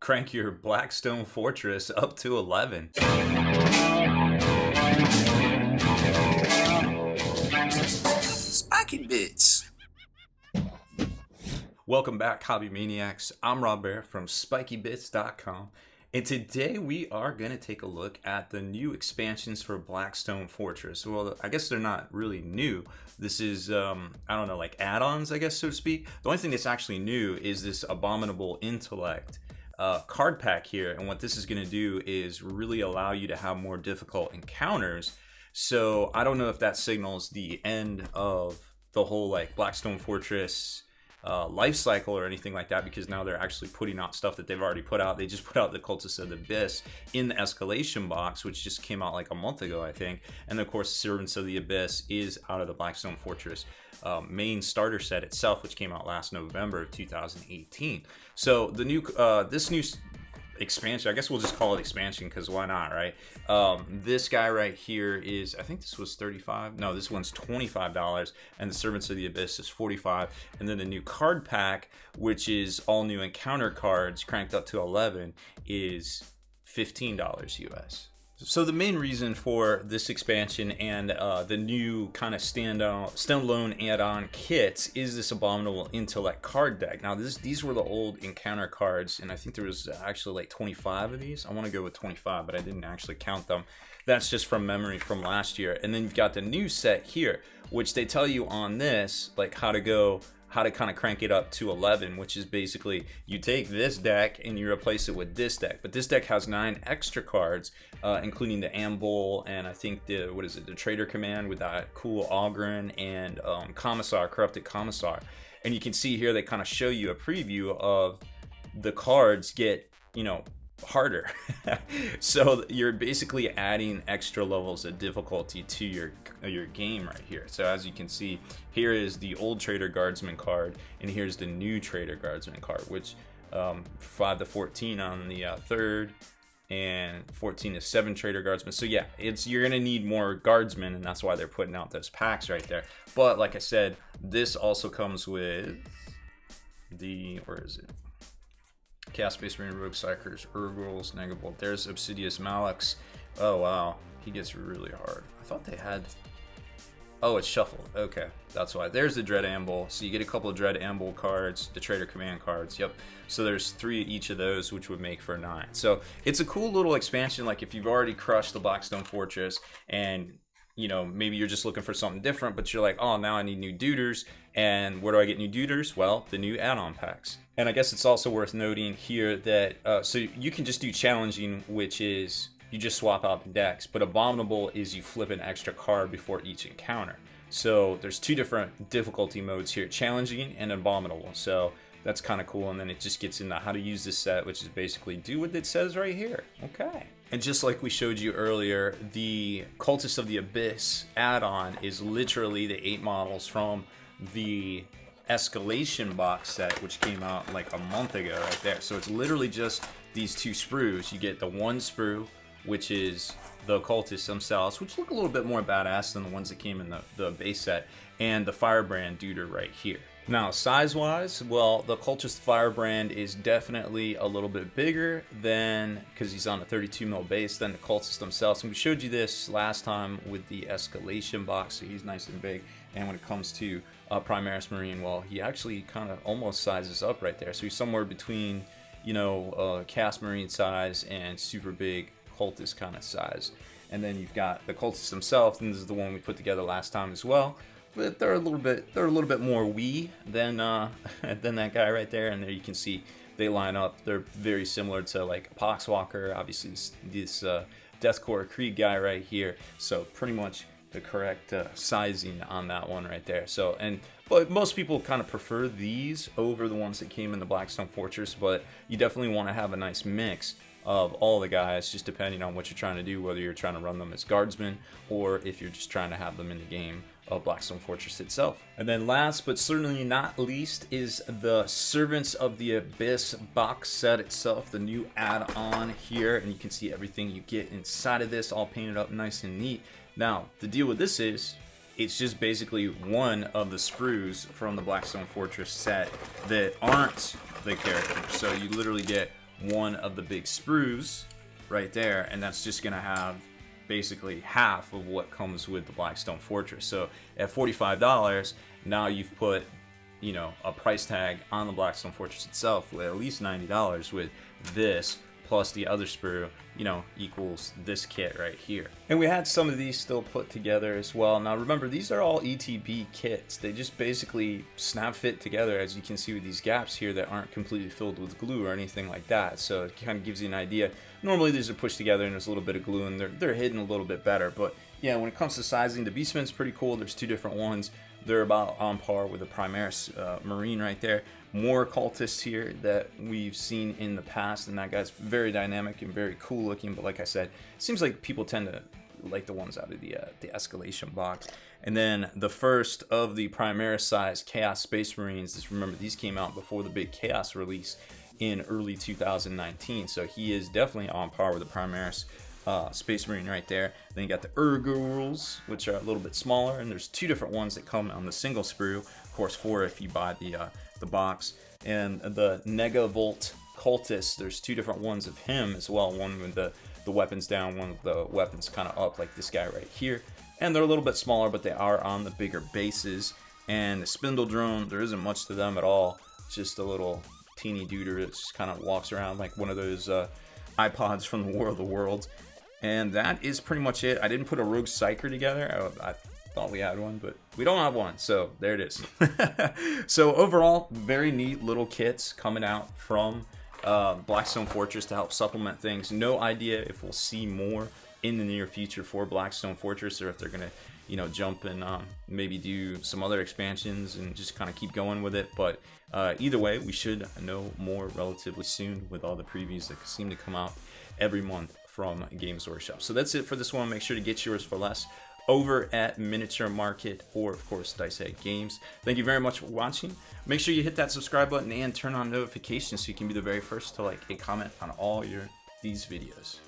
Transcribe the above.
crank your Blackstone fortress up to 11. Spiky bits. Welcome back, Hobby Maniacs. I'm Baer from SpikyBits.com, and today we are going to take a look at the new expansions for Blackstone Fortress. Well, I guess they're not really new. This is, I don't know, like add-ons, I guess, so to speak. The only thing that's actually new is this Abominable Intellect card pack here, and what this is going to do is really allow you to have more difficult encounters. So I don't know if that signals the end of the whole like Blackstone Fortress life cycle or anything like that, because now they're actually putting out stuff that they've already put out. They just put out the Cultists of the Abyss in the escalation box, which just came out like a month ago, I think. And of course, Servants of the Abyss is out of the Blackstone Fortress main starter set itself, which came out last November of 2018. So the new this new expansion, I guess we'll just call it expansion because why not, right? This guy right here is, I think this was $35. No, this one's $25, and the Servants of the Abyss is $45. And then the new card pack, which is all new encounter cards cranked up to 11, is $15 US. So the main reason for this expansion and the new kind of standalone add-on kits is this Abominable Intellect card deck. Now these were the old encounter cards, and I think there was actually like 25 of these. I want to go with 25, but I didn't actually count them. That's just from memory from last year. And then you've got the new set here, which they tell you on this, like how to kind of crank it up to 11, which is basically you take this deck and you replace it with this deck. But this deck has 9 extra cards, including the Ambull and I think the Trader Command with that cool Ogren and Corrupted Commissar. And you can see here they kind of show you a preview of the cards get, harder. So you're basically adding extra levels of difficulty to your game right here. So as you can see, here is the old Trader Guardsman card, and here's the new Trader Guardsman card, which 5 to 14 on the third, and 14 to 7 Trader Guardsmen. So yeah, you're gonna need more guardsmen, and that's why they're putting out those packs right there. But like I said, this also comes with the, where is it? Chaos Space Marine, Rogue Psychers, Urgles, Negabolt. There's Obsidious Malix. Oh wow, he gets really hard. I thought they had, oh, it's shuffled. Okay, that's why. There's the Dread Ambull. So you get a couple of Dread Ambull cards, the Trader Command cards. Yep. So there's 3 each of those, which would make for 9. So it's a cool little expansion. Like if you've already crushed the Blackstone Fortress and maybe you're just looking for something different, but you're like, oh, now I need new duders. And where do I get new duders? Well, the new add-on packs. And I guess it's also worth noting here that, so you can just do challenging, which is you just swap out the decks. But Abominable is you flip an extra card before each encounter. So there's 2 different difficulty modes here, challenging and Abominable. So that's kind of cool. And then it just gets into how to use this set, which is basically do what it says right here. Okay. And just like we showed you earlier, the Cultists of the Abyss add-on is literally the 8 models from the escalation box set, which came out like a month ago right there. So it's literally just these 2 sprues. You get the 1 sprue, which is the Cultists themselves, which look a little bit more badass than the ones that came in the base set, and the Firebrand Duder right here. Now, size-wise, well, the Cultist Firebrand is definitely a little bit bigger than, because he's on a 32mm base, than the Cultists themselves. And we showed you this last time with the Escalation box, so he's nice and big. And when it comes to Primaris Marine, well, he actually kind of almost sizes up right there. So he's somewhere between, Cast Marine size and super big Cultist kind of size. And then you've got the Cultists themselves, and this is the one we put together last time as well. But they're a little bit more wee than than that guy right there. And there you can see they line up. They're very similar to like Poxwalker, obviously this Deathcore Creed guy right here. So pretty much the correct sizing on that one right there. So but most people kind of prefer these over the ones that came in the Blackstone Fortress. But you definitely want to have a nice mix of all the guys, just depending on what you're trying to do, whether you're trying to run them as guardsmen or if you're just trying to have them in the game of Blackstone Fortress itself. And then last but certainly not least is the Servants of the Abyss box set itself, the new add-on here, and you can see everything you get inside of this all painted up nice and neat. Now the deal with this is it's just basically one of the sprues from the Blackstone Fortress set that aren't the characters. So you literally get one of the big sprues right there, and that's just gonna have basically half of what comes with the Blackstone Fortress. So at $45, now you've put, you know, a price tag on the Blackstone Fortress itself with at least $90 with this plus the other sprue, you know, equals this kit right here. And we had some of these still put together as well. Now remember, these are all ETB kits. They just basically snap fit together, as you can see with these gaps here that aren't completely filled with glue or anything like that. So it kind of gives you an idea. Normally these are pushed together and there's a little bit of glue and they're hidden a little bit better. But yeah, when it comes to sizing, the Beastman's pretty cool. There's two different ones. They're about on par with the Primaris Marine right there. More Cultists here that we've seen in the past, and that guy's very dynamic and very cool looking. But like I said, it seems like people tend to like the ones out of the escalation box. And then the first of the Primaris size Chaos Space Marines. Just remember, these came out before the big Chaos release in early 2019. So he is definitely on par with the Primaris Space Marine right there. Then you got the Urgals, which are a little bit smaller, and there's two different ones that come on the single sprue. Of course, 4 if you buy the box. And the Negavolt Cultist, there's two different ones of him as well. One with the weapons down, one with the weapons kind of up, like this guy right here. And they're a little bit smaller, but they are on the bigger bases. And the Spindle Drone, there isn't much to them at all. It's just a little teeny duder that just kind of walks around like one of those iPods from the War of the Worlds. And that is pretty much it. I didn't put a Rogue Psyker together. I thought we had one, but we don't have one. So there it is. So overall, very neat little kits coming out from Blackstone Fortress to help supplement things. No idea if we'll see more in the near future for Blackstone Fortress, or if they're going to, you know, jump and maybe do some other expansions and just kind of keep going with it. But either way, we should know more relatively soon with all the previews that seem to come out every month from Games Workshop. So that's it for this one. Make sure to get yours for less over at Miniature Market, or of course Dice Egg Games. Thank you very much for watching. Make sure you hit that subscribe button and turn on notifications so you can be the very first to like and comment on all these videos.